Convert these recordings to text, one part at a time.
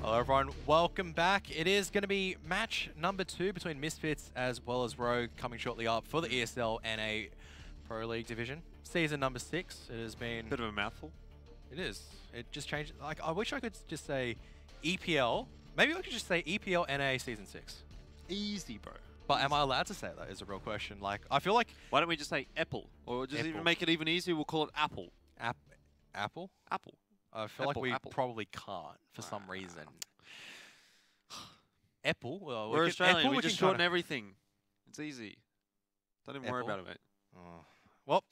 Hello everyone, welcome back. It is going to be match number 2 between Misfits as well as Rogue coming shortly up for the ESL NA Pro League division. Season number 6. It has been... Bit of a mouthful. It is. It just changed. Like, I wish I could just say EPL. Maybe I could just say EPL NA Season 6. Easy, bro. But am I allowed to say that is a real question. Like, I feel like... Why don't we just say Apple? Or just Apple. even make it even easier, we'll call it Apple. Apple? Apple. I feel like we probably can't for some reason. Apple? Well, We're Australian, Apple, we just shorten everything. It's easy. Don't even worry about it, mate. Oh. Well...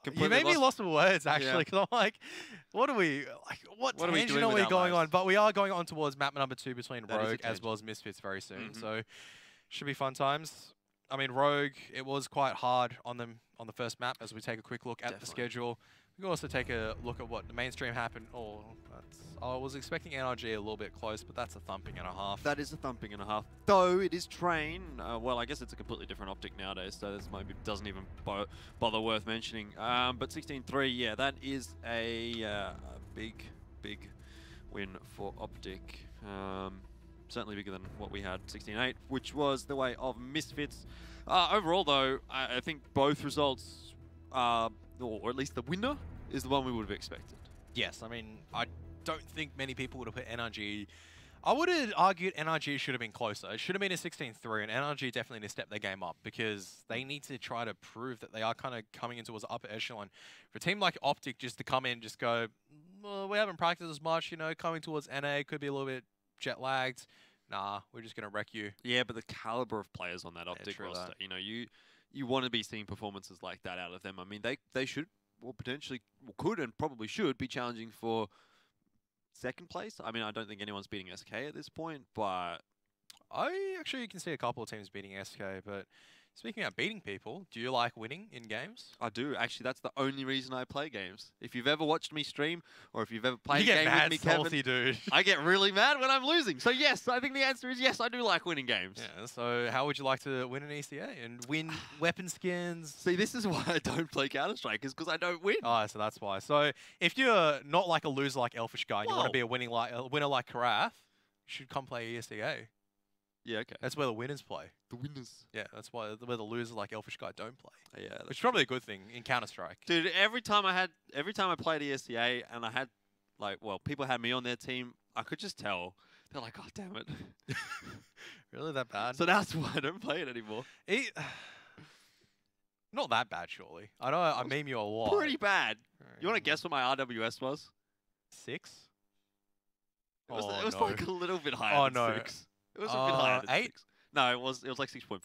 Completely you made me lost for words, actually, because I'm like, what are we tangent are we going on? But we are going on towards map number 2 between Rogue as well as Misfits very soon, so should be fun times. I mean, Rogue, it was quite hard on them on the first map as we take a quick look at the schedule. We can also take a look at what the mainstream happened. I was expecting NRG a little bit close, but that's a thumping and a half. That is a thumping and a half. Though it is train. Well, I guess it's a completely different optic nowadays, so this maybe doesn't even bother worth mentioning. But 16-3, yeah, that is a big win for Optic. Certainly bigger than what we had 16-8, which was the way of Misfits. Overall, though, I think both results, or at least the winner, is the one we would have expected. Yes, I mean, I don't think many people would have put NRG. I would have argued NRG should have been closer. It should have been a 16-3, and NRG definitely need to step their game up because they need to try to prove that they are kind of coming into the upper echelon. For a team like Optic just to come in and just go, well, we haven't practiced as much, you know, coming towards NA could be a little bit jet-lagged. Nah, we're just going to wreck you. Yeah, but the caliber of players on that Optic roster, you know, you want to be seeing performances like that out of them. I mean, they should, or potentially could and probably should be challenging for second place. I mean, I don't think anyone's beating SK at this point, but... I actually can see a couple of teams beating SK, but speaking of beating people, do you like winning in games? I do. Actually, that's the only reason I play games. If you've ever watched me stream, or if you've ever played a game with me, salty, Kevin, dude. I get really mad when I'm losing. So yes, I think the answer is yes, I do like winning games. Yeah, so how would you like to win an ECA and win weapon skins? See, this is why I don't play Counter-Strike, is because I don't win. Oh, so that's why. So if you're not like a loser like Elfish Guy, and you want to be a winner like Karath, you should come play ESEA. Yeah, okay. That's where the winners play. The winners. Yeah, that's where the losers like Elfish Guy don't play. Yeah, which is probably a good thing in Counter-Strike. Dude, every time I played ESEA and I had people had me on their team, I could just tell. They're like, oh damn it. Really that bad? So that's why I don't play it anymore. Not that bad, surely. I know I meme you a lot. Pretty bad. You want to guess what my RWS was? 6? It was like a little bit higher than 6. It was a bit higher than 8? 6. No, it was like 6.5.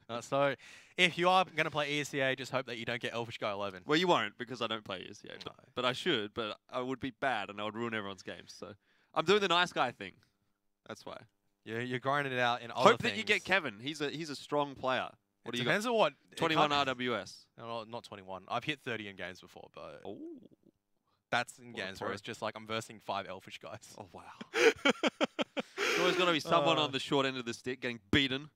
Oh. So, if you are going to play ESEA, just hope that you don't get Elfish Guy 11. Well, you won't, because I don't play ESEA. But I should, but I would be bad, and I would ruin everyone's games. So, I'm doing the nice guy thing. That's why. Yeah, you're grinding it out in other Hope that you get Kevin. He's a strong player. What do you got? Depends on what. 21 RWS. No, not 21. I've hit 30 in games before, but... Oh. That's in games where it's just like I'm versing 5 Elfish guys. Oh, wow. There's always got to be someone on the short end of the stick getting beaten.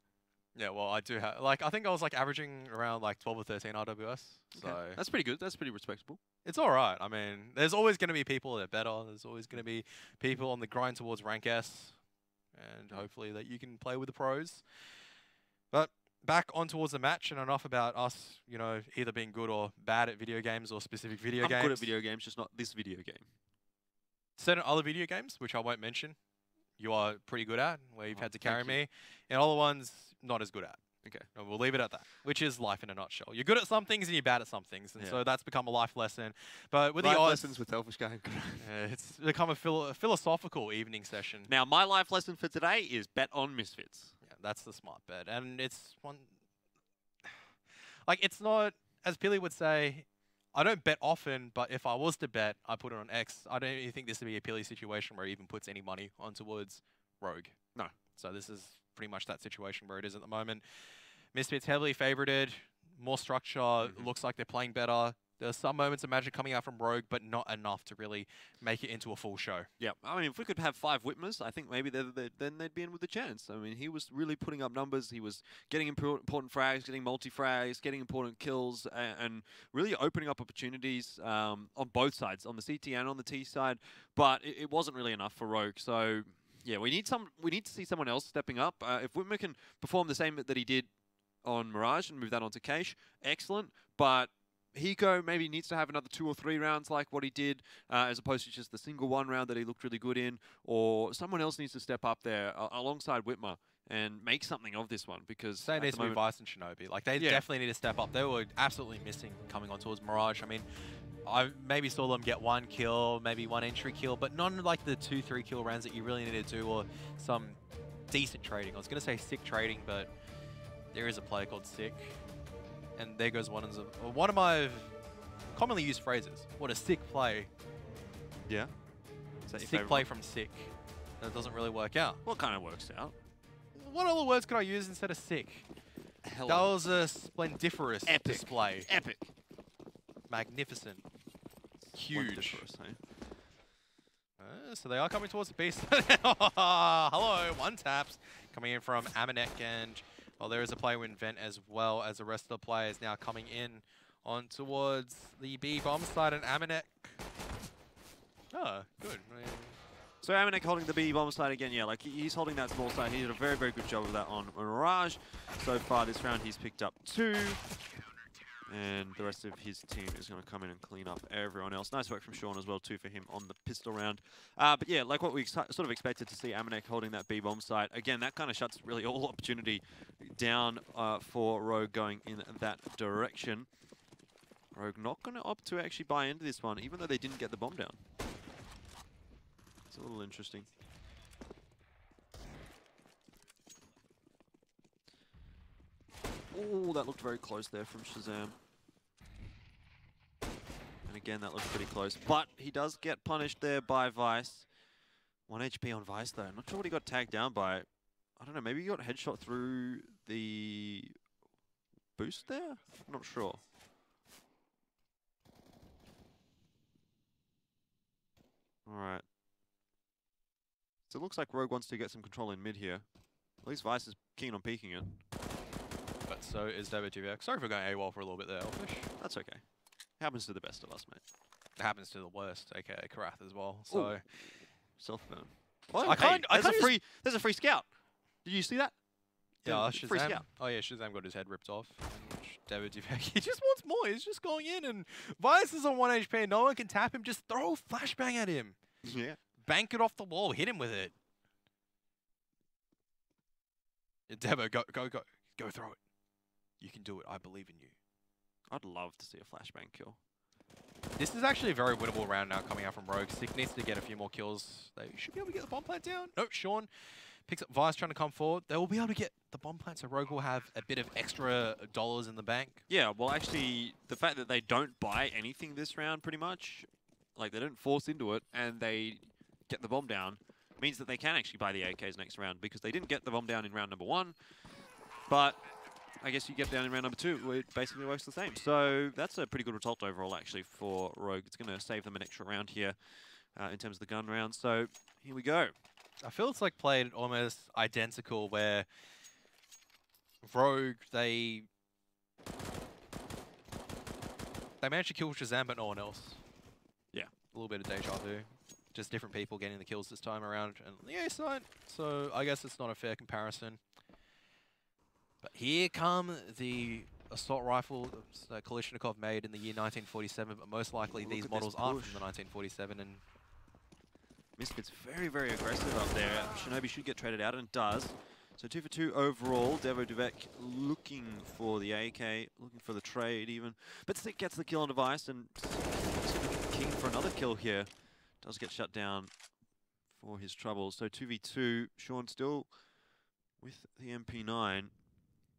Yeah, well, I do have... Like, I think I was like averaging around like 12 or 13 RWS. So that's pretty good. That's pretty respectable. It's all right. I mean, there's always going to be people that are better. There's always going to be people on the grind towards rank S. And hopefully that you can play with the pros. But... back on towards the match, and enough about us, you know, either being good or bad at video games or specific video games. I'm good at video games, just not this video game. Certain other video games, which I won't mention, you are pretty good at, where you've had to carry me, and other ones, not as good at. Okay. And we'll leave it at that, which is life in a nutshell. You're good at some things and you're bad at some things, and so that's become a life lesson. But with the odds... lessons with Elfish Guy. It's become a philosophical evening session. Now, my life lesson for today is bet on Misfits. That's the smart bet. And it's one... Like, it's not... As Pilly would say, I don't bet often, but if I was to bet, I put it on X. I don't even think this would be a Pilly situation where he even puts any money on towards Rogue. No. So this is pretty much that situation where it is at the moment. Misfits heavily favorited. More structure. Looks like they're playing better. There are some moments of magic coming out from Rogue, but not enough to really make it into a full show. Yeah, I mean, if we could have 5 Whitmers, I think maybe then they'd be in with a chance. I mean, he was really putting up numbers. He was getting important frags, getting multi-frags, getting important kills, and really opening up opportunities on both sides, on the CT and on the T side. But it wasn't really enough for Rogue. So yeah, we need to see someone else stepping up. If Whitmer can perform the same that he did on Mirage and move that onto Cache, excellent. But Hiko maybe needs to have another 2 or 3 rounds like what he did, as opposed to just the single 1 round that he looked really good in, or someone else needs to step up there alongside Whitmer and make something of this one, because they need to be Vice and Shinobi. Like, they definitely need to step up. They were absolutely missing coming on towards Mirage. I mean, I maybe saw them get 1 kill, maybe 1 entry kill, but none like the 2-3 kill rounds that you really need to do, or some decent trading. I was going to say sick trading, but there is a player called Sick. And there goes one of my commonly used phrases. What a sick play. Yeah. Sick play from Sick. That doesn't really work out. What kind of works out? What other words could I use instead of sick? That was a splendiferous display. Epic. Magnificent. Huge. Eh? So they are coming towards the base. Hello, 1 taps coming in from Amanek, and well, there is a player in Vent as well as the rest of the players now coming in on towards the B bomb side, and Amanek. Oh, good. So Amanek holding the B bomb side again. Yeah, like he's holding that small side. He did a very, very good job of that on Mirage. So far this round, he's picked up 2. And the rest of his team is going to come in and clean up everyone else. Nice work from Sean as well, too, for him on the pistol round. But yeah, like what we sort of expected to see Amanek holding that B-bomb site. Again, that kind of shuts really all opportunity down for Rogue going in that direction. Rogue not going to opt to actually buy into this one, even though they didn't get the bomb down. It's a little interesting. Oh, that looked very close there from Shazam. And again, that looks pretty close. But he does get punished there by Vice. 1 HP on Vice, though. Not sure what he got tagged down by. I don't know, maybe he got headshot through the boost there? I'm not sure. Alright. So it looks like Rogue wants to get some control in mid here. At least Vice is keen on peeking it. But so is David. Sorry for going AWOL for a little bit there, Elfish. That's okay. Happens to the best of us, mate. It happens to the worst, aka Karath as well. So self-burn. Well, there's a free scout. Did you see that? Yeah, Shazam. Free scout. Oh yeah, Shazam got his head ripped off. And David, he just wants more. He's just going in, and Vice is on 1 HP. No one can tap him. Just throw a flashbang at him. Yeah. Bank it off the wall. Hit him with it. Devo, go throw it. You can do it. I believe in you. I'd love to see a flashbang kill. This is actually a very winnable round now coming out from Rogue. Sick needs to get a few more kills. They should be able to get the bomb plant down. No, Sean picks up Vice trying to come forward. They will be able to get the bomb plant, so Rogue will have a bit of extra dollars in the bank. Yeah, well, actually, the fact that they don't buy anything this round, pretty much, like they don't force into it, and they get the bomb down, means that they can actually buy the AKs next round, because they didn't get the bomb down in round number 1, but I guess you get down in round number 2, it basically works the same. So that's a pretty good result overall, actually, for Rogue. It's going to save them an extra round here in terms of the gun round. So here we go. I feel it's like played almost identical, where Rogue, they managed to kill Shazam, but no one else. Yeah. A little bit of deja vu. Just different people getting the kills this time around on the A side. So I guess it's not a fair comparison. But here come the assault rifle that Kalishnikov made in the year 1947, but most likely these models aren't from the 1947. And Misfits very, very aggressive up there. Shinobi should get traded out, and does. So 2 for 2 overall. Devo Duvek looking for the AK, looking for the trade even. But Sick gets the kill on device, and King for another kill here. Does get shut down for his troubles. So 2v2, Sean still with the MP9.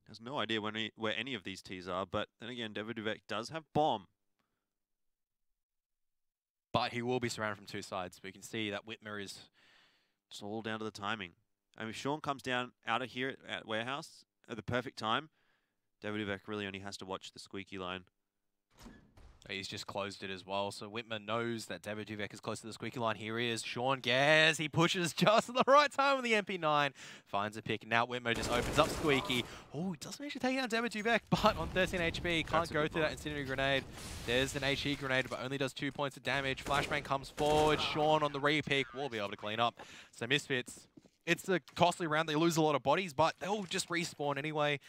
Has no idea where any of these Ts are, but then again, Devo Duvek does have bomb. But he will be surrounded from 2 sides. We can see that Whitmer is... It's all down to the timing. I mean, if Sean comes down out of here at Warehouse at the perfect time, Devo Duvek really only has to watch the squeaky line. He's just closed it as well, so Whitmer knows that Devo Duvek is close to the squeaky line. Here he is, Sean Gares. He pushes just at the right time with the MP9. Finds a pick. Now Whitmer just opens up Squeaky. Oh, he doesn't actually take down Devo Duvek, but on 13 HP, can't go through that incendiary grenade. There's an HE grenade, but only does 2 points of damage. Flashbang comes forward. Sean on the re-pick will be able to clean up. So Misfits, it's a costly round. They lose a lot of bodies, but they'll just respawn anyway.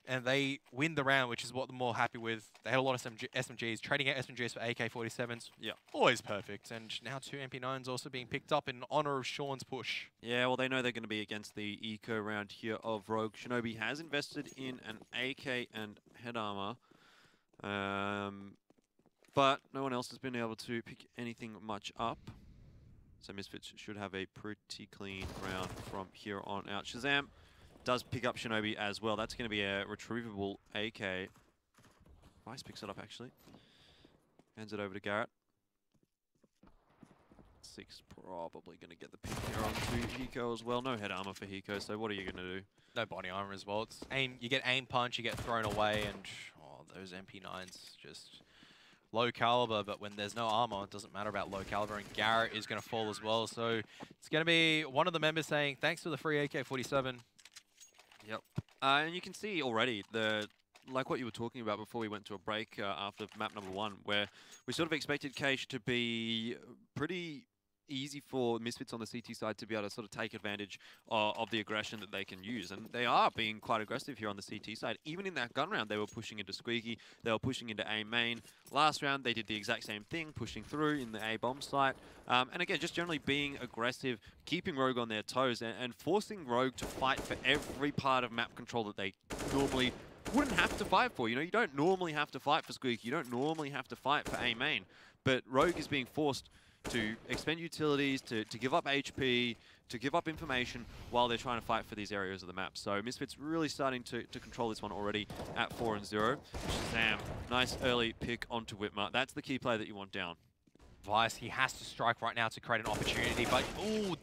And they win the round, which is what they're more happy with. They had a lot of SMGs, trading out SMGs for AK-47s. Yeah. Always perfect. And now 2 MP9s also being picked up in honor of Sean's push. Yeah, well, they know they're going to be against the eco round here of Rogue. Shinobi has invested in an AK and head armor. But no one else has been able to pick anything much up. So Misfits should have a pretty clean round from here on out. Shazam does pick up Shinobi as well. That's going to be a retrievable AK. Vice picks it up, actually. Hands it over to Garrett. 6 probably going to get the pick here onto Hiko as well. No head armor for Hiko, so what are you going to do? No body armor as well. It's aim. You get aim punch, you get thrown away, and those MP9s just low caliber. But when there's no armor, it doesn't matter about low caliber, and Garrett is going to fall as well. So it's going to be one of the members saying, thanks for the free AK-47. Yep. And you can see already like what you were talking about before we went to a break after map number 1, where we sort of expected Keish to be pretty easy for Misfits on the CT side to be able to sort of take advantage of the aggression that they can use. And they are being quite aggressive here on the CT side. Even in that gun round, they were pushing into Squeaky. They were pushing into A main. Last round, they did the exact same thing, pushing through in the A bomb site. And again, just generally being aggressive, keeping Rogue on their toes, and forcing Rogue to fight for every part of map control that they normally wouldn't have to fight for. You know, you don't normally have to fight for Squeaky. You don't normally have to fight for A main. But Rogue is being forced to expend utilities, to give up HP, to give up information while they're trying to fight for these areas of the map. So Misfits really starting to control this one already at 4-0. Shazam, nice early pick onto Whitmer. That's the key play that you want down. Vice, he has to strike right now to create an opportunity, but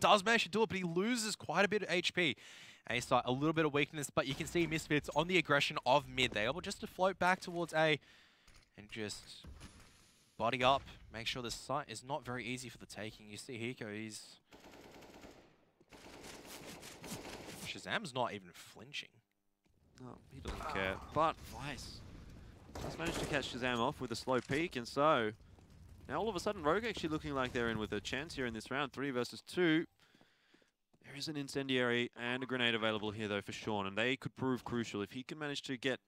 does manage to do it, but he loses quite a bit of HP. A-side, a little bit of weakness, but you can see Misfits on the aggression of mid. They're able just to float back towards A and just body up, make sure the site is not very easy for the taking. You see Hiko, Shazam's not even flinching. No, he doesn't care. But Vice does manage to catch Shazam off with a slow peek, and so now all of a sudden Rogue actually looking like they're in with a chance here in this round. 3 versus 2. There is an incendiary and a grenade available here though for Sean, and they could prove crucial. If he can manage to get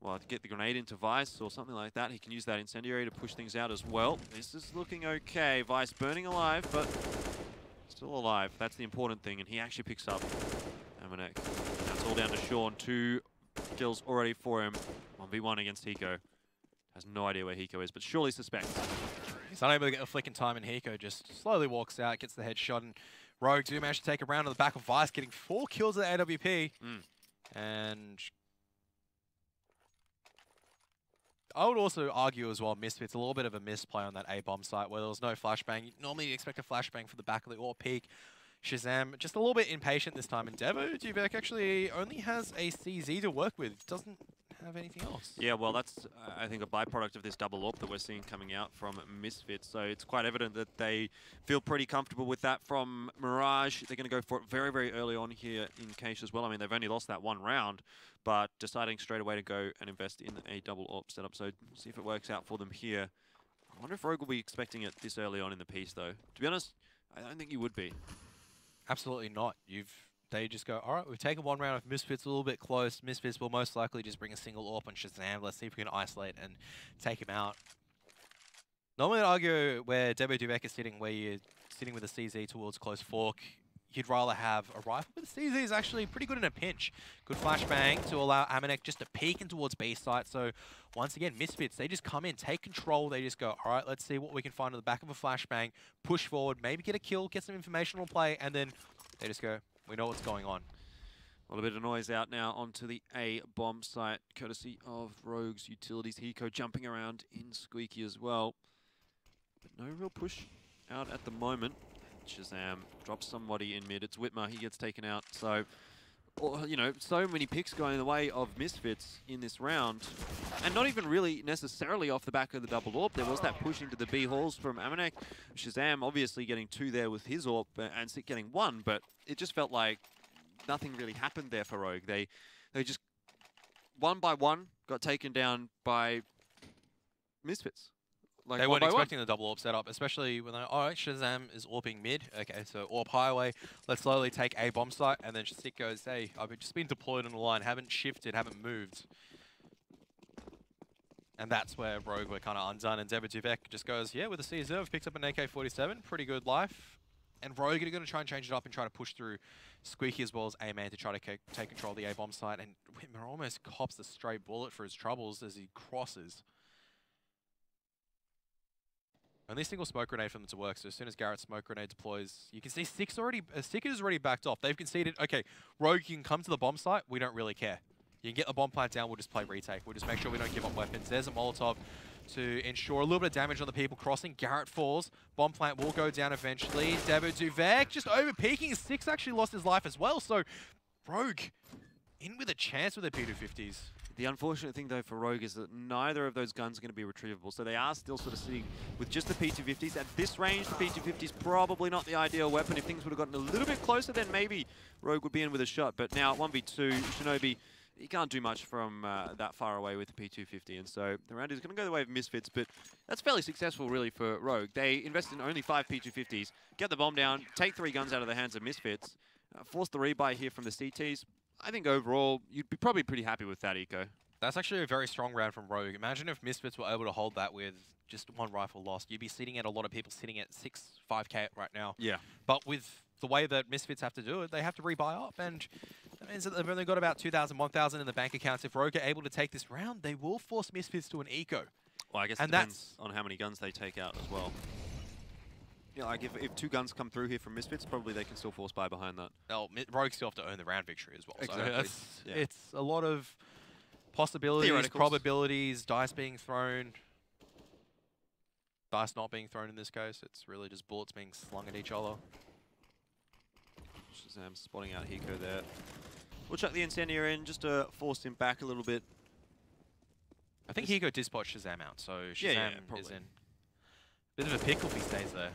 the grenade into Vice or something like that, he can use that incendiary to push things out as well. This is looking okay. Vice burning alive, but still alive. That's the important thing, and he actually picks up Amanek. That's all down to Sean. 2 kills already for him. 1v1 against Hiko. Has no idea where Hiko is, but surely suspects. He's unable to get a flick in time, and Hiko just slowly walks out, gets the headshot, and Rogue do manage to take a round on the back of Vice, getting 4 kills at the AWP. And I would also argue as well, Misfits, a little bit of a misplay on that A-bomb site where there was no flashbang. Normally you expect a flashbang for the back of the AWP peak. Shazam, just a little bit impatient this time. And Devo Duvek actually only has a CZ to work with. Doesn't have anything else. Yeah, well, that's, I think, a byproduct of this double AWP that we're seeing coming out from Misfits. So it's quite evident that they feel pretty comfortable with that from Mirage. They're going to go for it very, very early on here in Keish as well. I mean, they've only lost that 1 round, but deciding straight away to go and invest in a double AWP setup. So see if it works out for them here. I wonder if Rogue will be expecting it this early on in the piece, though. To be honest, I don't think you would be. Absolutely not. They just go, all right, we've taken 1 round of Misfits a little bit close. Misfits will most likely just bring a single AWP on Shazam. Let's see if we can isolate and take him out. Normally I'd argue where Devo Duvek is sitting, where you're sitting with a CZ towards close fork, you'd rather have a rifle, but the CZ is actually pretty good in a pinch. Good flashbang to allow Amanek just to peek in towards B site. So once again, Misfits, they just come in, take control. They just go, all right, let's see what we can find on the back of a flashbang, push forward, maybe get a kill, get some informational play, and then they just go, we know what's going on. A little bit of noise out now onto the A bomb site, courtesy of Rogue's utilities. Hiko jumping around in Squeaky as well. But no real push out at the moment. Shazam drops somebody in mid. It's Whitmer. He gets taken out. So or, you know, so many picks going the way of Misfits in this round. And not even really necessarily off the back of the double AWP. There was that push into the B halls from Amanek. Shazam obviously getting 2 there with his AWP and Sick getting 1, but it just felt like nothing really happened there for Rogue. They just, one by one, got taken down by Misfits. Like they weren't expecting the double AWP setup, especially when they, oh, Shazam is AWPing mid. Okay, so AWP highway. Let's slowly take A bomb site, and then Sick goes, hey, I've just been deployed on the line, haven't shifted, haven't moved. And that's where Rogue were kind of undone, and Devaduvek just goes, yeah, with the C-Zerv, picks up an AK-47, pretty good life. And Rogue are going to try and change it up and try to push through Squeaky as well as A-Man to try to take control of the A-bomb site. And Whitmer almost cops a stray bullet for his troubles as he crosses. Only single smoke grenade for them to work, so as soon as Garrett's smoke grenade deploys, you can see Sick is already backed off. They've conceded, okay, Rogue, you can come to the bomb site, we don't really care. You can get the bomb plant down, we'll just play retake. We'll just make sure we don't give up weapons. There's a Molotov to ensure a little bit of damage on the people crossing. Garrett falls, bomb plant will go down eventually. Devaduvek just over peeking. Sick's actually lost his life as well, so Rogue in with a chance with their P250s. The unfortunate thing, though, for Rogue is that neither of those guns are going to be retrievable, so they are still sort of sitting with just the P250s. At this range, the P250 is probably not the ideal weapon. If things would have gotten a little bit closer, then maybe Rogue would be in with a shot. But now, 1v2, Shinobi, he can't do much from that far away with the P250, and so the round is going to go the way of Misfits, but that's fairly successful, really, for Rogue. They invest in only 5 P250s, get the bomb down, take 3 guns out of the hands of Misfits, force the rebuy here from the CTs. I think overall, you'd be probably pretty happy with that, Eco. That's actually a very strong round from Rogue. Imagine if Misfits were able to hold that with just 1 rifle lost. You'd be sitting at a lot of people sitting at 5K right now. Yeah. But with the way that Misfits have to do it, they have to rebuy up. And that means that they've only got about 2,000, 1,000 in the bank accounts. If Rogue are able to take this round, they will force Misfits to an eco. Well, I guess it depends on how many guns they take out as well. Yeah, like if 2 guns come through here from Misfits, probably they can still force buy behind that. Well, Rogue still have to earn the round victory as well. Exactly. So it's a lot of possibilities, probabilities, dice being thrown. Dice not being thrown in this case. It's really just bullets being slung at each other. Shazam spotting out Hiko there. We'll chuck the incendiary in just to force him back a little bit. I think Hiko did spot Shazam out, so Shazam is in a bit of a pickle if he stays there.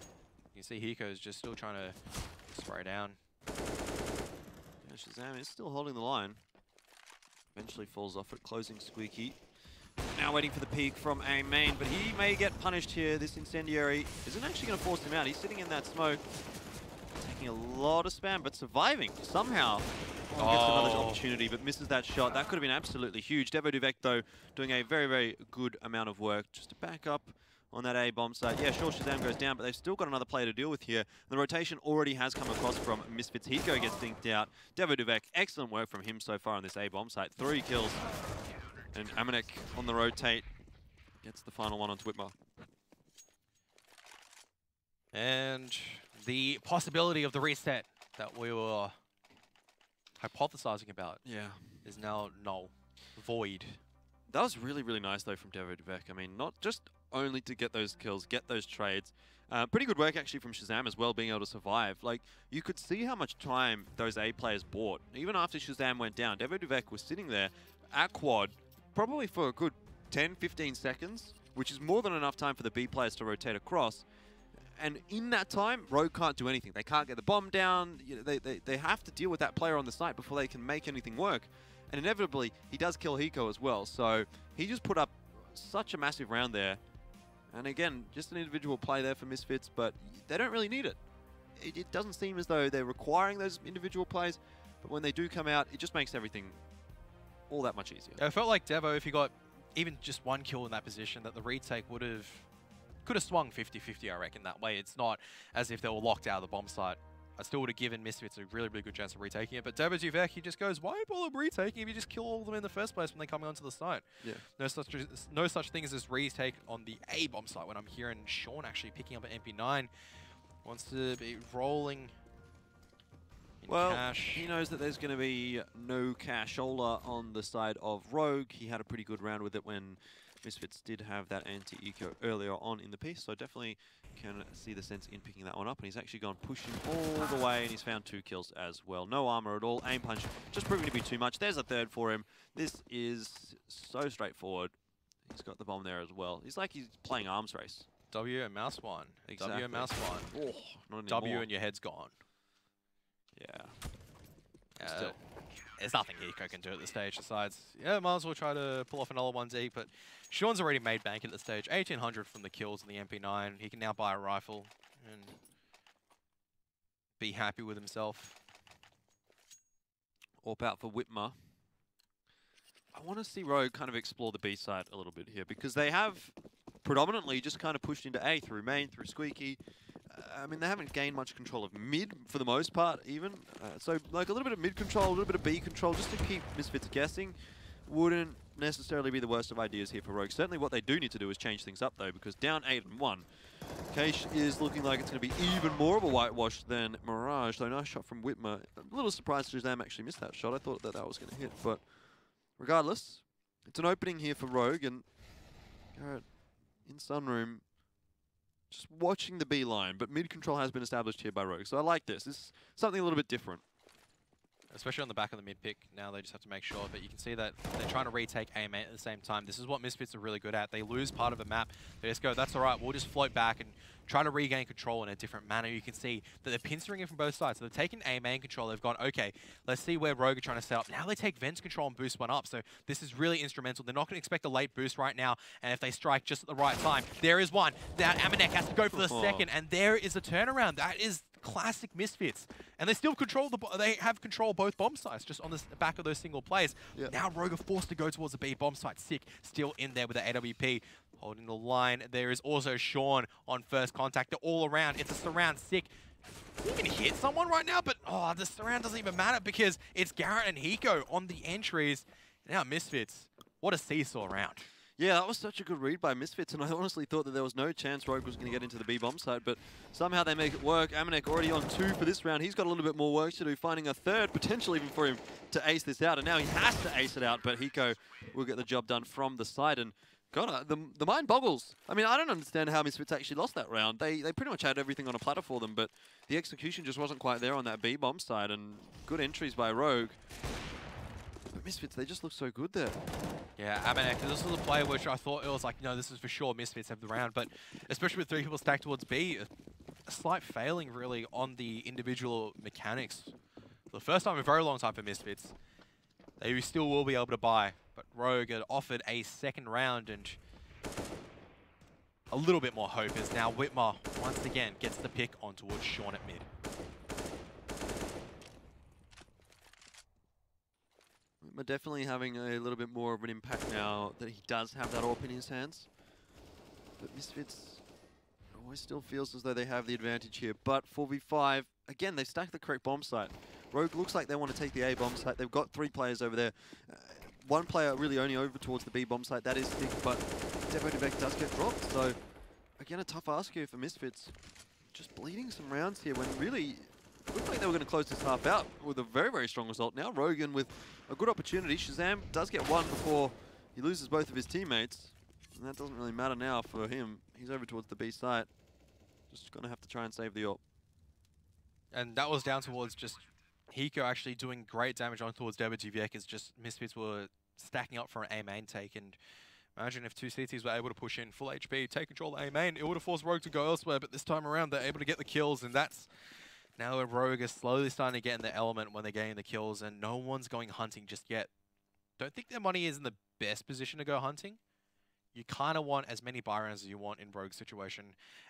You can see Hiko is just still trying to spray down. Yeah, Shazam is still holding the line. Eventually falls off it, closing Squeaky. Now waiting for the peek from a main, but he may get punished here. This incendiary isn't actually going to force him out. He's sitting in that smoke, taking a lot of spam, but surviving somehow. Gets another opportunity, but misses that shot. That could have been absolutely huge. Devaduvek, though, doing a very, very good amount of work just to back up on that A bomb site. Yeah, sure, Shazam goes down, but they've still got another player to deal with here. The rotation already has come across from Misfits. Hiko gets dinked out. Devaduvek, excellent work from him so far on this A bomb site. 3 kills. And Amanek on the rotate gets the final one on Twitmar. And the possibility of the reset that we were hypothesizing about is now null. Void. That was really, really nice, though, from Devaduvek. I mean, not just only to get those kills, get those trades. Pretty good work, actually, from Shazam as well, being able to survive. Like, you could see how much time those A players bought. Even after Shazam went down, Devaduvek was sitting there at quad, probably for a good 10, 15 seconds, which is more than enough time for the B players to rotate across. And in that time, Rogue can't do anything. They can't get the bomb down. You know, they have to deal with that player on the site before they can make anything work. And inevitably, he does kill Hiko as well. So he just put up such a massive round there. And again, just an individual play there for Misfits, but they don't really need it. It doesn't seem as though they're requiring those individual plays, but when they do come out, it just makes everything all that much easier. I felt like Devo, if he got even just 1 kill in that position, that the retake could have swung 50-50, I reckon, that way. It's not as if they were locked out of the bomb site. I still would have given Misfits a really, really good chance of retaking it. But Devaduvek, he just goes, why bother retaking if you just kill all of them in the first place when they come onto the site? Yeah. No such thing as this retake on the A bomb site when I'm hearing Sean actually picking up an MP9. Wants to be rolling in cash. He knows that there's going to be no cashola on the side of Rogue. He had a pretty good round with it when Misfits did have that anti-eco earlier on in the piece, so definitely can see the sense in picking that one up, and he's actually gone pushing all the way, and he's found 2 kills as well. No armor at all. Aim punch just proving to be too much. There's a third for him. This is so straightforward. He's got the bomb there as well. He's like he's playing arms race. W and mouse one. Exactly. W and mouse one. Oh, not anymore. W and your head's gone. Yeah. Still. There's nothing Eco can do at this stage besides, yeah, might as well try to pull off another 1Z, but Sean's already made bank at the stage. 1,800 from the kills in the MP9. He can now buy a rifle and be happy with himself. Orp out for Whitmer. I want to see Rogue kind of explore the B side a little bit here, because they have predominantly just kind of pushed into A through main, through Squeaky. I mean, they haven't gained much control of mid for the most part, even. So, like, a little bit of mid control, a little bit of B control, just to keep Misfits guessing, wouldn't necessarily be the worst of ideas here for Rogue. Certainly what they do need to do is change things up, though, because down 8-1, Keish is looking like it's going to be even more of a whitewash than Mirage. So, nice shot from Whitmer. A little surprised Shazam actually missed that shot. I thought that was going to hit, but regardless, it's an opening here for Rogue, and Garrett in Sunroom just watching the B line, but mid control has been established here by Rogue. So I like this. This is something a little bit different. Especially on the back of the mid pick, now they just have to make sure. But you can see that they're trying to retake A main at the same time. This is what Misfits are really good at. They lose part of a map. They just go, that's all right, we'll just float back and try to regain control in a different manner. You can see that they're pinstering it from both sides. So they've taken A main control. They've gone, okay, let's see where Rogue are trying to set up. Now they take Vents control and boost one up. So this is really instrumental. They're not going to expect a late boost right now. And if they strike just at the right time, there is one. That Amanek has to go for the second. And there is a turnaround. That is classic Misfits. And they still control they have control of both bomb sites just on the back of those single plays. Yep. Now Rogue are forced to go towards the B bomb site. Sick, still in there with the AWP. Holding the line. There is also Sean on first contact. They're all around. It's a surround. Sick. He can hit someone right now, but oh, the surround doesn't even matter because it's Garrett and Hiko on the entries. Now Misfits. What a seesaw round. Yeah, that was such a good read by Misfits, and I honestly thought that there was no chance Rogue was going to get into the B bomb site, but somehow they make it work. Amanek already on 2 for this round. He's got a little bit more work to do, finding a third, potential even for him to ace this out, and now he has to ace it out, but Hiko will get the job done from the side, and God, the mind boggles. I mean, I don't understand how Misfits actually lost that round. They pretty much had everything on a platter for them, but the execution just wasn't quite there on that B bomb side, and good entries by Rogue. But Misfits, they just look so good there. Yeah, Amanek, this was a play which I thought it was like, no, this is for sure Misfits have the round, but especially with 3 people stacked towards B, a slight failing really on the individual mechanics. For the first time in a very long time for Misfits, they still will be able to buy, but Rogue had offered a second round and a little bit more hope as now Whitmer once again gets the pick on towards Sean at mid. Definitely having a little bit more of an impact now that he does have that AWP in his hands. But Misfits always still feels as though they have the advantage here. But 4v5, again, they've stacked the correct bomb site. Rogue looks like they want to take the A bomb site. They've got 3 players over there. 1 player really only over towards the B bomb site. That is thick, but Devek does get dropped. So, again, a tough ask here for Misfits. Just bleeding some rounds here when really looked like they were going to close this half out with a very, very strong result. Now Rogan with a good opportunity. Shazam does get one before he loses both of his teammates. And that doesn't really matter now for him. He's over towards the B site. Just going to have to try and save the AWP. And that was down towards just Hiko actually doing great damage on towards Devek. It's just Misfits were stacking up for an A main take. And imagine if 2 CTs were able to push in full HP, take control of A main. It would have forced Rogue to go elsewhere. But this time around, they're able to get the kills. And that's now where Rogue is slowly starting to get in the element when they're getting the kills. And no one's going hunting just yet. Don't think their money is in the best position to go hunting. You kind of want as many buy rounds as you want in Rogue's situation.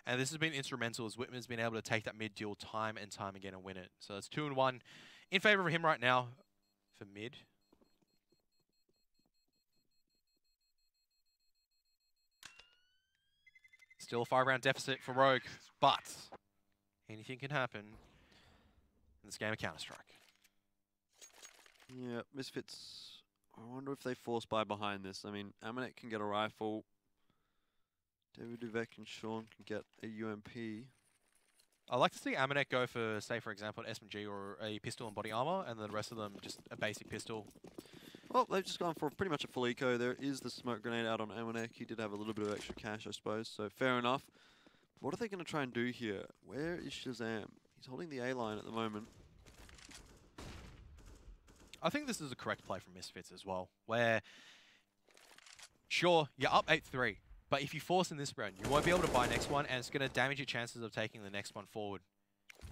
And this has been instrumental as Whitman's been able to take that mid duel time and time again and win it. So it's 2-1 in favor of him right now for mid. Still a 5-round deficit for Rogue, but anything can happen in this game of Counter-Strike. Yeah, Misfits. I wonder if they force buy behind this. I mean, Amanek can get a rifle. Devek and Sean can get a UMP. I'd like to see Amanek go for, say, for example, an SMG or a pistol and body armor, and the rest of them just a basic pistol. Well, they've just gone for pretty much a full eco. There is the smoke grenade out on Amanek. He did have a little bit of extra cash, I suppose, so fair enough. What are they going to try and do here? Where is Shazam? He's holding the A line at the moment. I think this is a correct play from Misfits as well, where, sure, you're up 8-3, but if you force in this round, you won't be able to buy next one, and it's going to damage your chances of taking the next one forward.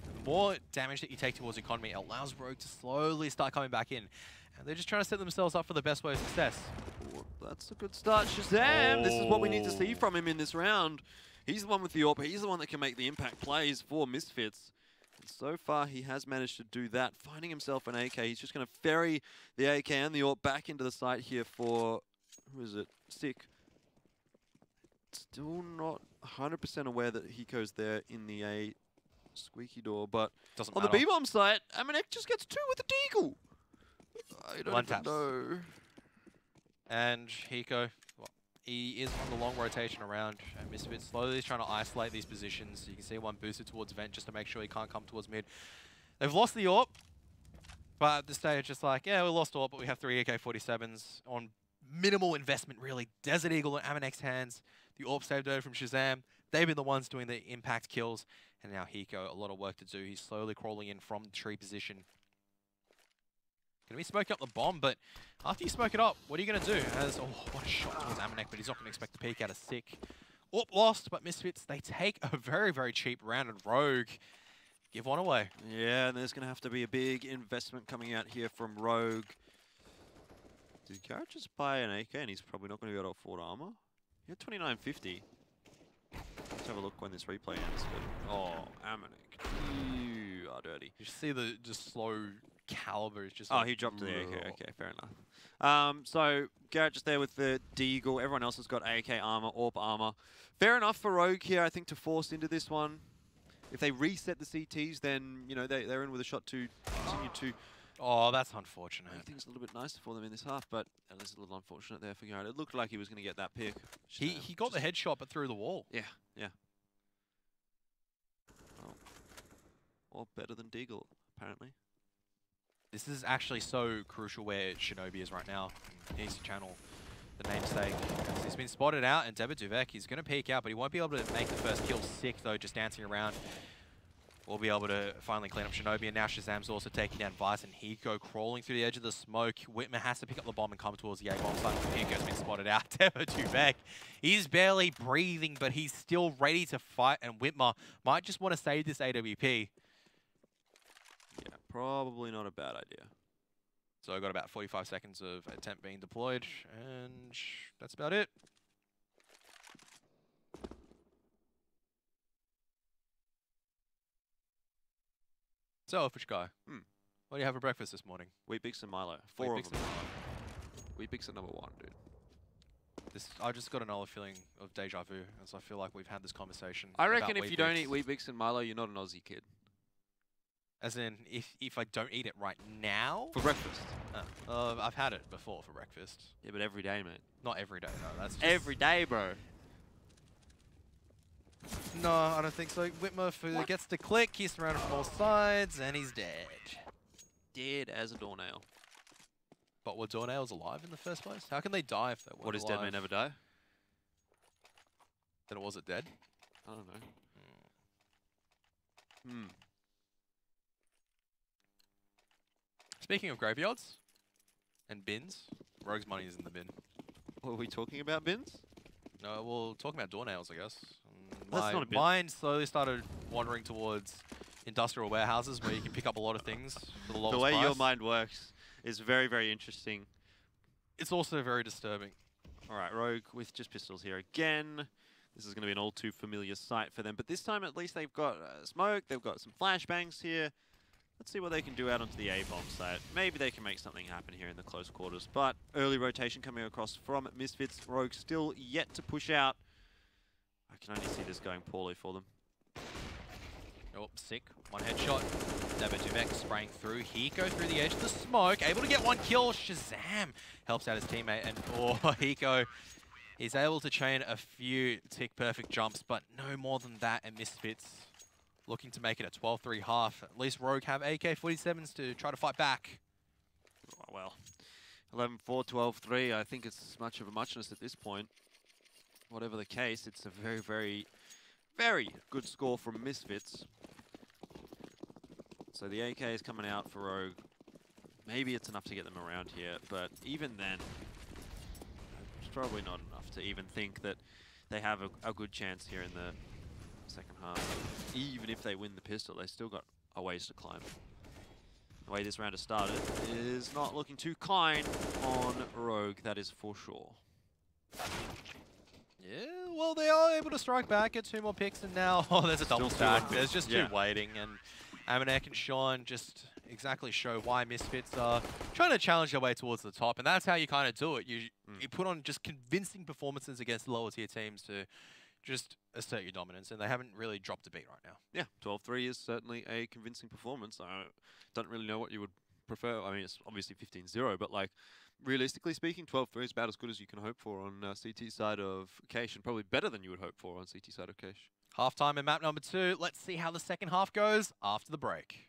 The more damage that you take towards economy, it allows Rogue to slowly start coming back in. And they're just trying to set themselves up for the best way of success. Oh, that's a good start, Shazam! Oh. This is what we need to see from him in this round. He's the one with the AWP. He's the one that can make the impact plays for Misfits. And so far, he has managed to do that. Finding himself an AK. He's just going to ferry the AK and the AWP back into the site here for, who is it? Sick. Still not 100% aware that Hiko's there in the A squeaky door, but doesn't on matter. The B-bomb site, Amanek just gets 2 with the deagle. I don't even know. And Hiko, well, he is on the long rotation around. And Misfits slowly is trying to isolate these positions. You can see one boosted towards vent just to make sure he can't come towards mid. They've lost the AWP, but at this stage, just like, yeah, we lost AWP, but we have 3 AK-47s on minimal investment, really. Desert Eagle in Amanek's hands. The AWP saved over from Shazam. They've been the ones doing the impact kills. And now Hiko, a lot of work to do. He's slowly crawling in from the tree position. Going to be smoking up the bomb, but after you smoke it up, what are you going to do? As, oh, what a shot towards Amanek, but he's not going to expect to peek out of Sick. AWP lost, but Misfits, they take a very, very cheap round, and Rogue give one away. Yeah, and there's going to have to be a big investment coming out here from Rogue. Did Garrett just buy an AK, and he's probably not going to go to full armor? He had 2950. Let's have a look when this replay ends. But, oh, Amanek, you are dirty. You see the just slow caliber is just. Oh, like, he dropped to the AK. Okay, fair enough. So Garrett just there with the Deagle. Everyone else has got AK armor, AWP armor. Fair enough for Rogue here, I think, to force into this one. If they reset the CTs, then you know they're in with a shot to continue to. Oh, that's unfortunate. Make things a little bit nicer for them in this half, but at least a little unfortunate there for Garrett. It looked like he was going to get that pick. He got the headshot, but through the wall. Yeah, yeah. Well, or better than Deagle, apparently. This is actually so crucial where Shinobi is right now. He needs to channel the namesake. He's been spotted out, and Debit Duvek, he's going to peek out, but he won't be able to make the first kill. Sick, though, just dancing around. We'll be able to finally clean up Shinobi, and now Shazam's also taking down Vice, and Hiko crawling through the edge of the smoke. Whitmer has to pick up the bomb and come towards the A-bomb side. Hiko's been spotted out. Debit Duvek, he's barely breathing, but he's still ready to fight, and Whitmer might just want to save this AWP. Yeah, probably not a bad idea. So I've got about 45 seconds of attempt being deployed, and that's about it. Selfish guy. What do you have for breakfast this morning? Wheat Bix and Milo. 4 of them. Wheat Bix are #1, dude. I just got another feeling of deja vu, as I feel like we've had this conversation. I reckon if you don't eat Wheat Bix and Milo, you're not an Aussie kid. As in, if I don't eat it right now? For breakfast. I've had it before for breakfast. Yeah, but every day, mate. Not every day, no. That's just every day, bro. No, I don't think so. Whitmer gets the click, he's surrounded from all sides, and he's dead. Dead as a doornail. But were doornails alive in the first place? How can they die if they weren't alive? What is dead may never die? Then was it dead? I don't know. Speaking of graveyards and bins, Rogue's money is in the bin. What, are we talking about bins? No, we're talking about doornails, I guess. That's not a bin. Mine slowly started wandering towards industrial warehouses where you can pick up a lot of things for the lowest price. The way your mind works is very, very interesting. It's also very disturbing. All right, Rogue with just pistols here again. This is going to be an all too familiar sight for them. But this time, at least, they've got smoke. They've got some flashbangs here. Let's see what they can do out onto the A-bomb site. Maybe they can make something happen here in the close quarters. But early rotation coming across from Misfits. Rogue still yet to push out. I can only see this going poorly for them. Oh, sick. One headshot. Debit Duvek spraying through. Hiko through the edge of the smoke. Able to get one kill. Shazam helps out his teammate. And Hiko is able to chain a few tick-perfect jumps, but no more than that. And Misfits looking to make it a 12-3 half. At least Rogue have AK-47s to try to fight back. Oh, well, 11-4, 12-3. I think it's as much of a muchness at this point. Whatever the case, it's a very, very, very good score from Misfits. So the AK is coming out for Rogue. Maybe it's enough to get them around here, but even then, it's probably not enough to even think that they have a good chance here in the second half. Even if they win the pistol, they still got a ways to climb. The way this round has started is not looking too kind on Rogue, that is for sure. Yeah, well, they are able to strike back, get 2 more picks, and now, oh, there's a double stack. There's just 2 waiting, and Amanek and Sean just exactly show why Misfits are trying to challenge their way towards the top, and that's how you kind of do it. You put on just convincing performances against lower tier teams to just assert your dominance, and they haven't really dropped a beat right now. Yeah, 12-3 is certainly a convincing performance. I don't really know what you would prefer. I mean, it's obviously 15-0, but like, realistically speaking, 12-3 is about as good as you can hope for on CT side of Cache, and probably better than you would hope for on CT side of Cache. Halftime in map number 2. Let's see how the second half goes after the break.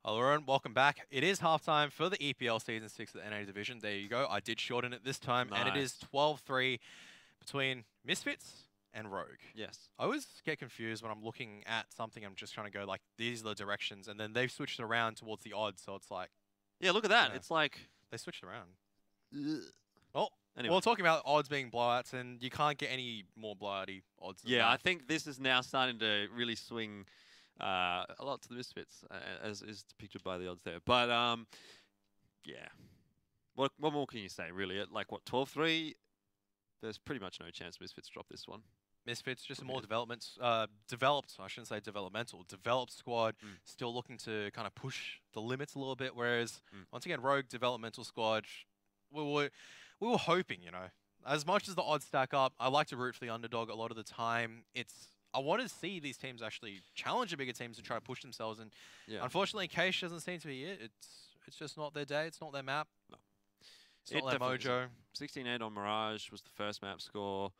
Hello everyone, welcome back. It is halftime for the EPL Season 6 of the NA Division. There you go. I did shorten it this time, and it is 12-3 between Misfits and Rogue. Yes. I always get confused when I'm looking at something. I'm just trying to go like, these are the directions, and then they've switched it around towards the odds, so it's like... Yeah, look at that. It's like... They switched around. Well, anyway. We're talking about odds being blowouts, and you can't get any more blowouty odds than that. I think this is now starting to really swing... a lot to the Misfits, as is depicted by the odds there. But, yeah. What more can you say, really? At, like, what, 12-3? There's pretty much no chance Misfits drop this one. Misfits, just a more developed, I shouldn't say developmental, developed squad, still looking to kind of push the limits a little bit, whereas, once again, Rogue developmental squad, we were hoping, you know. As much as the odds stack up, I like to root for the underdog a lot of the time. I want to see these teams actually challenge the bigger teams and try to push themselves. And unfortunately, Cache doesn't seem to be it. It's just not their day. It's not their map. No. It's not their mojo. 16-8 on Mirage was the first map score.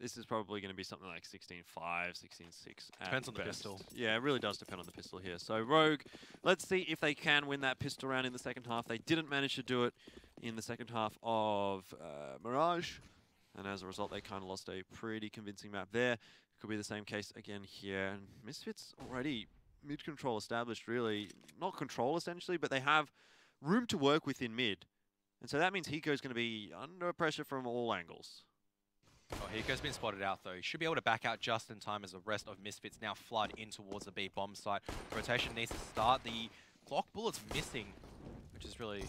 This is probably going to be something like 16-5, 16-6. Depends on the pistol. Yeah, it really does depend on the pistol here. So Rogue, let's see if they can win that pistol round in the second half. They didn't manage to do it in the second half of Mirage. And as a result, they kind of lost a pretty convincing map there. Could be the same case again here. And Misfits already mid-control established, really. Not control, essentially, but they have room to work with in mid. And so that means Hiko's going to be under pressure from all angles. Oh, Hiko's been spotted out, though. He should be able to back out just in time as the rest of Misfits now flood in towards the B bomb site. Rotation needs to start. The clock bullet's missing, which is really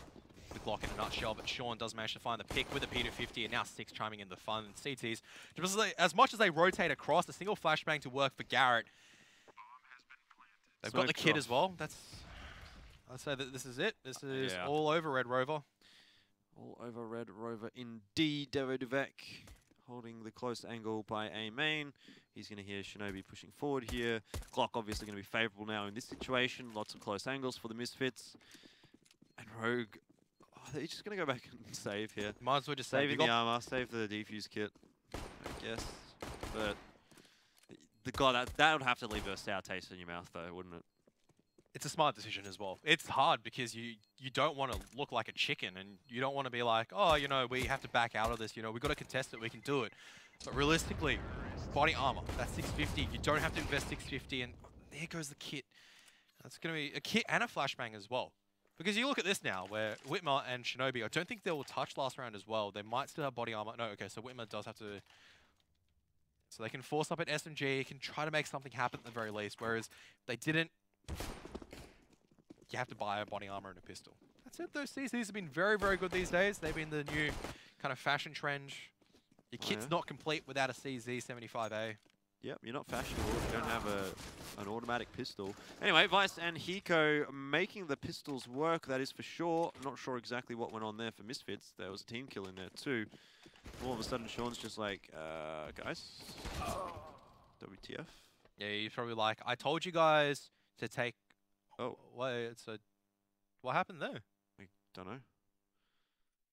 the Glock in a nutshell, but Sean does manage to find the pick with a P250, and now 6 chiming in the fun. And CTs, just as much as they rotate across, a single flashbang to work for Garrett. They've got the kid as well. I'd say that this is it. This is all over Red Rover. All over Red Rover indeed. Devo Duvek holding the close angle by A main. He's going to hear Shinobi pushing forward here. Glock obviously going to be favourable now in this situation. Lots of close angles for the Misfits. And Rogue, they're just going to go back and save here. Might as well just save the armor, save the defuse kit, I guess. But that would have to leave a sour taste in your mouth though, wouldn't it? It's a smart decision as well. It's hard because you don't want to look like a chicken, and you don't want to be like, oh, you know, we have to back out of this. You know, we've got to contest it. We can do it. But realistically, body armor, that's 650. You don't have to invest 650, and there goes the kit. That's going to be a kit and a flashbang as well. Because you look at this now, where Whitmer and Shinobi, I don't think they will touch last round as well. They might still have body armor. No, okay, so Whitmer does have to... So they can force up at SMG, can try to make something happen at the very least, whereas they didn't... You have to buy a body armor and a pistol. That's it though. CCs have been very, very good these days. They've been the new kind of fashion trend. Your kit's not complete without a CZ75A. Yep, you're not fashionable if you don't have an automatic pistol. Anyway, Vice and Hiko making the pistols work, that is for sure. I'm not sure exactly what went on there for Misfits. There was a team kill in there too. All of a sudden, Sean's just like, guys, WTF? Yeah, he's probably like, I told you guys to take... Oh. Wait, so what happened there? I don't know.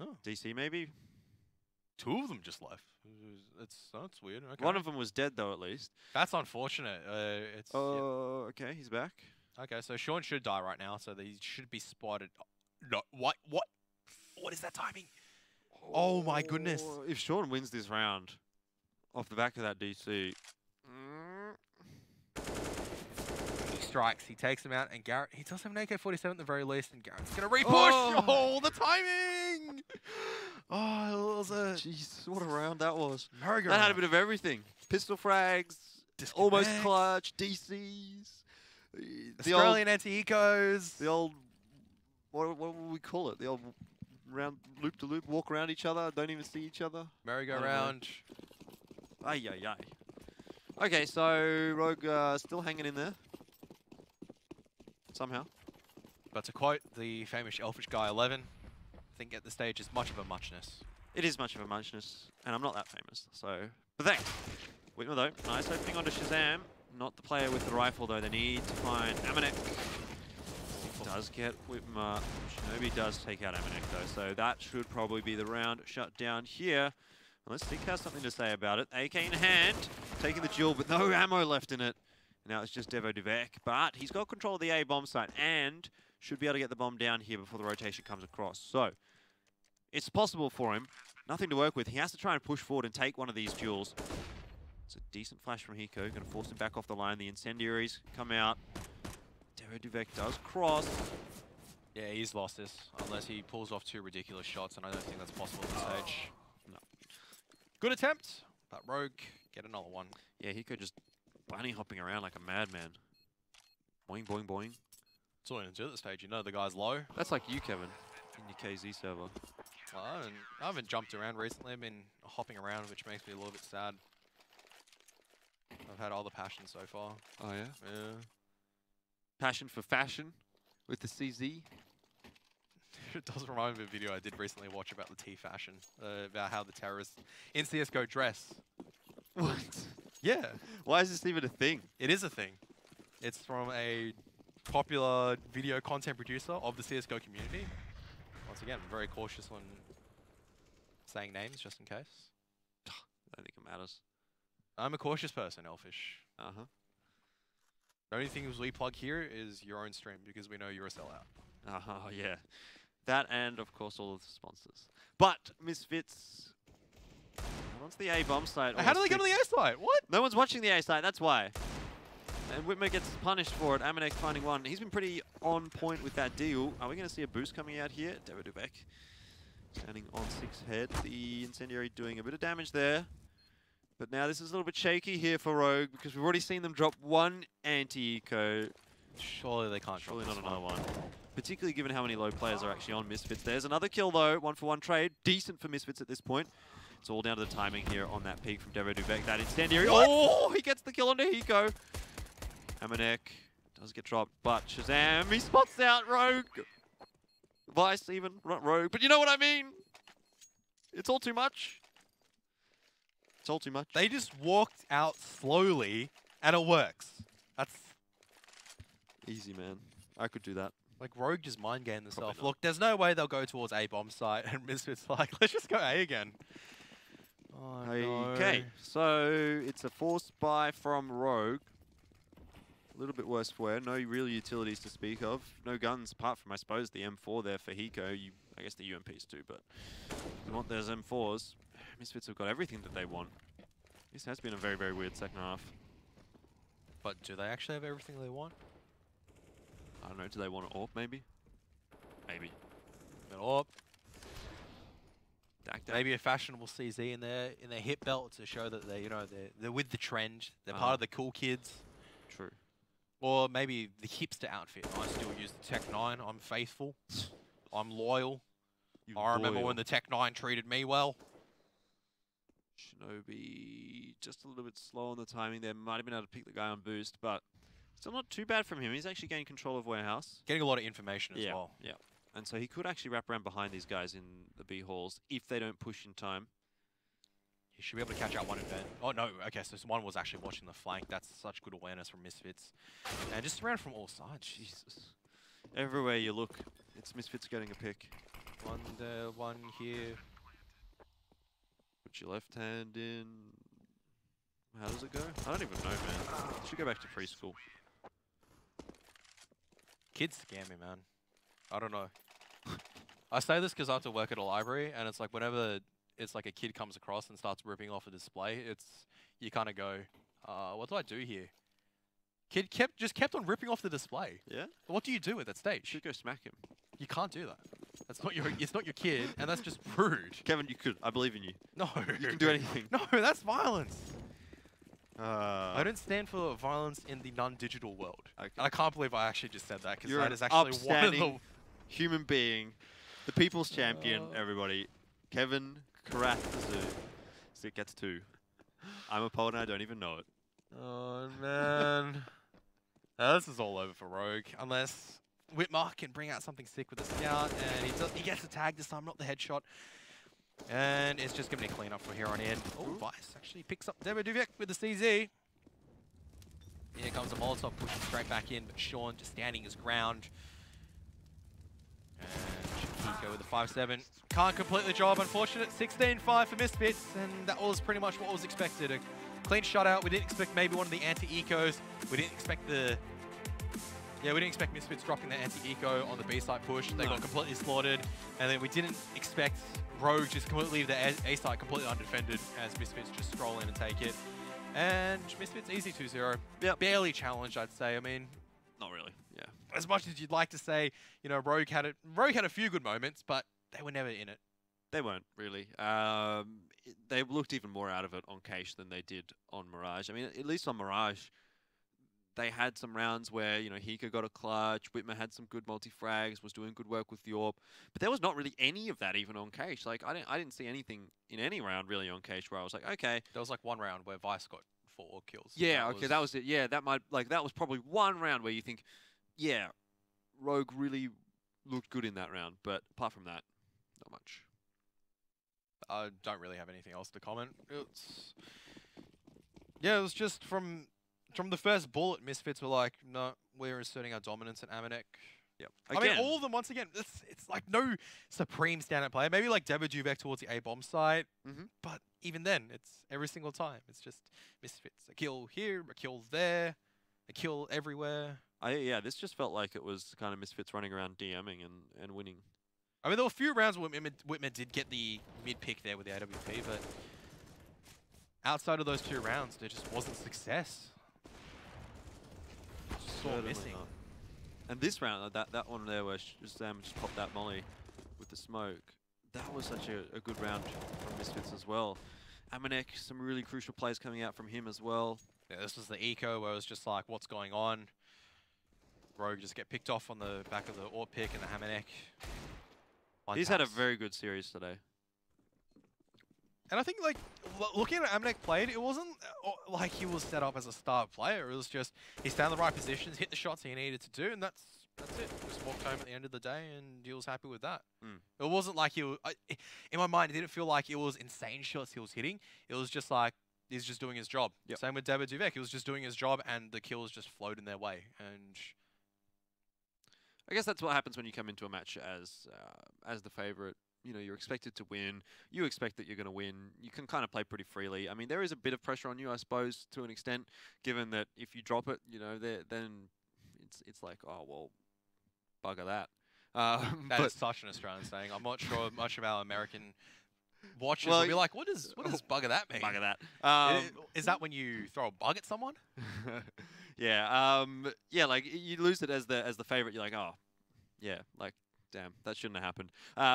Oh. DC maybe? 2 of them just left. That's weird. Okay. One of them was dead though, at least. That's unfortunate. Okay, he's back. Okay, so Sean should die right now, so he should be spotted. No, what? What is that timing? Oh my goodness. If Sean wins this round off the back of that DC... Strikes, he takes him out, and Garrett, he does have an AK-47 at the very least, and Garrett's going to repush! Oh, the timing! Oh, it was a... Jeez, what a round that was. That had a bit of everything. Pistol frags, almost clutch, DCs. Australian anti-ecos. The old, what would we call it? The old round loop-to-loop, walk around each other, don't even see each other. Merry-go-round. Ay. Okay, so Rogue still hanging in there. Somehow. But to quote the famous Elfish Guy 11, I think at this stage is much of a muchness. It is much of a muchness, and I'm not that famous, so... But thanks. Whitmer though, nice opening onto Shazam. Not the player with the rifle though, they need to find Amanek. Does get Whitmer. Shinobi does take out Amanek though, so that should probably be the round shut down here. Unless Stick has something to say about it. AK in hand, taking the duel, but no ammo left in it. Now it's just Devo Duvek, but he's got control of the A bomb site and should be able to get the bomb down here before the rotation comes across. So, it's possible for him. Nothing to work with. He has to try and push forward and take one of these duels. It's a decent flash from Hiko. Going to force him back off the line. The incendiaries come out. Devo Duvek does cross. Yeah, he's lost this, unless he pulls off 2 ridiculous shots, and I don't think that's possible at this stage. No. Good attempt, but Rogue get another one. Yeah, Hiko just bunny hopping around like a madman. Boing, boing, boing. That's all you can do at this stage. You know the guy's low. That's like you, Kevin, in your KZ server. Well, I haven't jumped around recently. I've been hopping around, which makes me a little bit sad. I've had all the passion so far. Oh, yeah? Yeah. Passion for fashion with the CZ. It does remind me of a video I did recently watch about the T-fashion, about how the terrorists in CSGO dress. What? Yeah. Why is this even a thing? It is a thing. It's from a popular video content producer of the CSGO community. Once again, I'm very cautious when saying names, just in case. I don't think it matters. I'm a cautious person, Elfish. Uh-huh. The only thing we plug here is your own stream, because we know you're a sellout. Oh, yeah. That and, of course, all of the sponsors. But, Misfits... Once the A bomb site... How do they go to the A site? What? No one's watching the A site, that's why. And Whitmer gets punished for it. Amanek finding one. He's been pretty on point with that deal. Are we going to see a boost coming out here? Devo Duvek standing on 6 head. The incendiary doing a bit of damage there. But now this is a little bit shaky here for Rogue because we've already seen them drop 1 anti-eco. Surely they can't. Surely not another one. particularly given how many low players are actually on Misfits. There's another kill, though. 1-for-1 trade. Decent for Misfits at this point. It's all down to the timing here on that peak from Devo Duvek. That incendiary. Oh, he gets the kill onto Hiko. Amanek does get dropped, but Shazam, he spots out Rogue. Vice even, not Rogue, but you know what I mean? It's all too much. It's all too much. They just walked out slowly, and it works. That's easy, man. I could do that. Like, Rogue just mind gamed themselves. Look, there's no way they'll go towards A bomb site, and Misfits like, let's just go A again. Oh, okay, no. So it's a force buy from Rogue. A little bit worse for wear. No real utilities to speak of. No guns apart from, I suppose, the M4 there for Hiko. I guess the UMPs too, but you want those M4s. Misfits have got everything that they want. This has been a very, very weird second half. But do they actually have everything they want? I don't know. Do they want an AWP maybe? Maybe. An AWP. Dak. Maybe a fashionable CZ in their hip belt to show that they're with the trend. They're part of the cool kids. True. Or maybe the hipster outfit. I still use the Tech 9. I'm faithful. I'm loyal. I remember when the Tech 9 treated me well. Shinobi just a little bit slow on the timing there. Might have been able to pick the guy on boost, but still not too bad from him. He's actually gained control of Warehouse. Getting a lot of information as well. Yeah. And so he could actually wrap around behind these guys in the B halls if they don't push in time. He should be able to catch out one event. Oh, no. Okay, so one was actually watching the flank. That's such good awareness from Misfits. And just around from all sides. Jesus. Everywhere you look, it's Misfits getting a pick. One here. Put your left hand in. How does it go? I don't even know, man. You should go back to preschool. Kids scare me, man. I don't know. I say this because I have to work at a library, and it's like whenever it's like a kid comes across and starts ripping off a display, you kind of go, what do I do here? Kid just kept on ripping off the display. Yeah? What do you do at that stage? You should go smack him. You can't do that. That's not it's not your kid, and that's just rude. Kevin, you could. I believe in you. No. You can do anything. No, that's violence. I don't stand for violence in the non-digital world. Okay. And I can't believe I actually just said that, because that is actually one of the... human being, the people's champion, everybody. Kevin Karatzu. So it gets 2. I'm a poet and I don't even know it. Oh, man. This is all over for Rogue, unless Whitmar can bring out something sick with the scout, and he gets the tag this time, not the headshot. And it's just going to be a clean up from here on in. Oh, Vice actually picks up Devo Duvek with the CZ. Here comes a Molotov pushing straight back in, but Sean just standing his ground. And Hiko with the 5-7. Can't complete the job, unfortunate. 16-5 for Misfits, and that was pretty much what was expected. A clean shutout. We didn't expect maybe one of the anti-ecos. We didn't expect we didn't expect Misfits dropping the anti-eco on the B-side push. They got completely slaughtered. And then we didn't expect Rogue just completely leave the A-side completely undefended as Misfits just stroll in and take it. And Misfits easy 2-0. Yep. Barely challenged, I'd say. I mean, not really. Yeah. As much as you'd like to say, Rogue had a few good moments, but they were never in it. They weren't really. They looked even more out of it on Cache than they did on Mirage. I mean, at least on Mirage, they had some rounds where, Hiko got a clutch, Whitmer had some good multi-frags, was doing good work with the AWP. But there was not really any of that even on Cache. Like, I didn't see anything in any round really on Cache where I was like, okay. There was like one round where Vice got 4 kills. Yeah, that was it. Yeah, that was probably one round where you think, yeah, Rogue really looked good in that round. But apart from that, not much. I don't really have anything else to comment. It was just from the first bullet, Misfits were like, no, we're asserting our dominance at Amanek. Yep. I mean, all of them, once again, it's like no supreme standout player. Maybe like Devo Duvek towards the A-bomb site, but even then, it's every single time. It's just Misfits. A kill here, a kill there, a kill everywhere. Yeah, this just felt like it was kind of Misfits running around DMing and winning. I mean, there were a few rounds where Whitmer did get the mid-pick there with the AWP, but outside of those 2 rounds, there just wasn't success. Missing. Not. And this round, that one there where Sam just popped that molly with the smoke, that was such a good round from Misfits as well. Amanek, some really crucial plays coming out from him as well. Yeah, this was the eco where it was just like, what's going on? Rogue just get picked off on the back of the AWP pick and the hammer neck. He's had a very good series today. And I think, like, looking at Amnek played, it wasn't like he was set up as a star player. It was just he stayed in the right positions, hit the shots he needed to do, and that's it. Just walked home at the end of the day, and he was happy with that. It wasn't like he was... in my mind, it didn't feel like it was insane shots he was hitting. It was just like, he's just doing his job. Yep. Same with Deba Duvek. He was just doing his job, and the kills just flowed in their way. And I guess that's what happens when you come into a match as the favorite. You know, you're expected to win. You expect that you're going to win. You can kind of play pretty freely. I mean, there is a bit of pressure on you, I suppose, to an extent, given that if you drop it, you know, then it's like, oh, well, bugger that. That is such an Australian saying. I'm not sure much of our American watchers will be like, what does bugger that mean? Bugger that. Is that when you throw a bug at someone? Yeah. Yeah, like, you lose it as the favorite. You're like, oh, yeah, like, damn, that shouldn't have happened.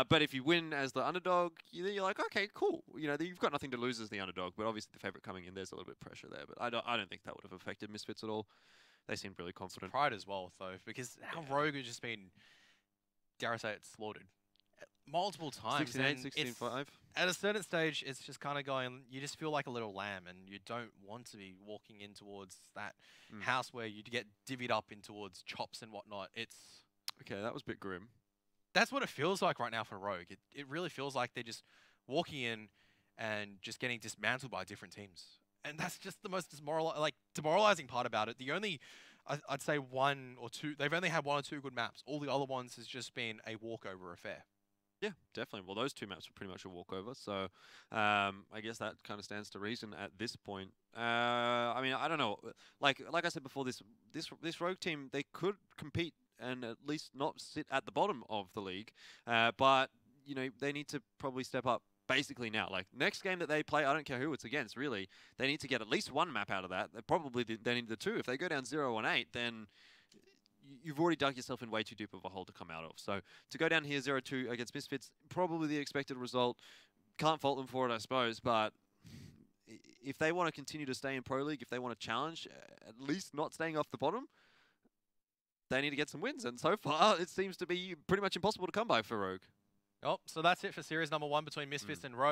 But if you win as the underdog, you're like, okay, cool. You know, you've got nothing to lose as the underdog, but obviously the favorite coming in, there's a little bit of pressure there. But I don't think that would have affected Misfits at all. They seemed really confident. Pride as well, though, because our Rogue has just been, dare I say it, slaughtered multiple times. 16-8, 16-5. At a certain stage, it's just kind of going, you just feel like a little lamb, and you don't want to be walking in towards that house where you get divvied up in towards chops and whatnot. Okay, that was a bit grim. That's what it feels like right now for Rogue. It really feels like they're just walking in and just getting dismantled by different teams. And that's just the most demoralizing part about it. The only, I'd say one or two, they've only had 1 or 2 good maps. All the other ones has just been a walkover affair. Yeah, definitely. Well, those 2 maps were pretty much a walkover. So I guess that kind of stands to reason at this point. I mean, I don't know. Like I said before, this Rogue team, they could compete and at least not sit at the bottom of the league. But, you know, they need to probably step up basically now. Like, next game that they play, I don't care who it's against, really. They need to get at least 1 map out of that. They need the 2. If they go down 0-1-8, then you've already dug yourself in way too deep of a hole to come out of. So, to go down here 0-2 against Misfits, probably the expected result. Can't fault them for it, I suppose, but if they want to continue to stay in Pro League, if they want to challenge, at least not staying off the bottom, they need to get some wins, and so far it seems to be pretty much impossible to come by for Rogue. Oh, so that's it for series number 1 between Misfits and Rogue.